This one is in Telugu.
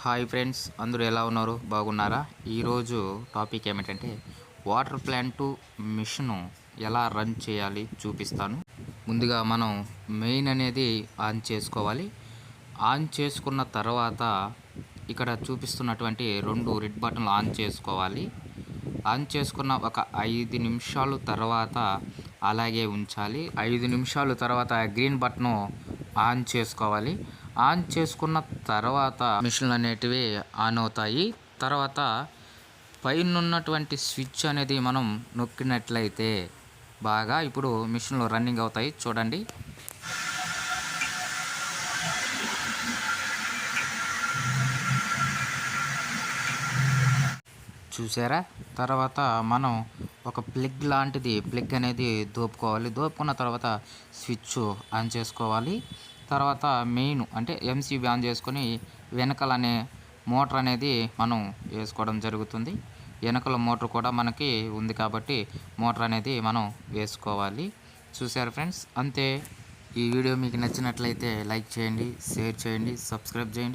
హాయ్ ఫ్రెండ్స్, అందరూ ఎలా ఉన్నారు? బాగున్నారా? ఈరోజు టాపిక్ ఏమిటంటే వాటర్ ప్లాంట్ మిషను ఎలా రన్ చేయాలి చూపిస్తాను. ముందుగా మనం మెయిన్ అనేది ఆన్ చేసుకోవాలి. ఆన్ చేసుకున్న తర్వాత ఇక్కడ చూపిస్తున్నటువంటి 2 రెడ్ బటన్లు ఆన్ చేసుకోవాలి. ఆన్ చేసుకున్న ఒక 5 నిమిషాలు తర్వాత అలాగే ఉంచాలి. 5 నిమిషాలు తర్వాత గ్రీన్ బటన్ ఆన్ చేసుకోవాలి. ఆన్ చేసుకున్న తర్వాత మిషన్లు అనేటివి ఆన్ అవుతాయి. తర్వాత పైన ఉన్నటువంటి స్విచ్ అనేది మనం నొక్కినట్లయితే బాగా ఇప్పుడు మిషన్లు రన్నింగ్ అవుతాయి. చూడండి, చూసారా? తర్వాత మనం ఒక ప్లగ్ అనేది దోపుకోవాలి. దోపుకున్న తర్వాత స్విచ్ ఆన్ చేసుకోవాలి. తర్వాత మెయిన్ అంటే ఎంసీబీ ఆన్ చేసుకొని వెనకలనే మోటార్ అనేది మనం వేసుకోవడం జరుగుతుంది. వెనకల మోటార్ కూడా మనకి ఉంది కాబట్టి మోటార్ అనేది మనం వేసుకోవాలి. చూసారు ఫ్రెండ్స్, అంతే. ఈ వీడియో మీకు నచ్చినట్లయితే లైక్ చేయండి, షేర్ చేయండి, సబ్స్క్రైబ్ చేయండి.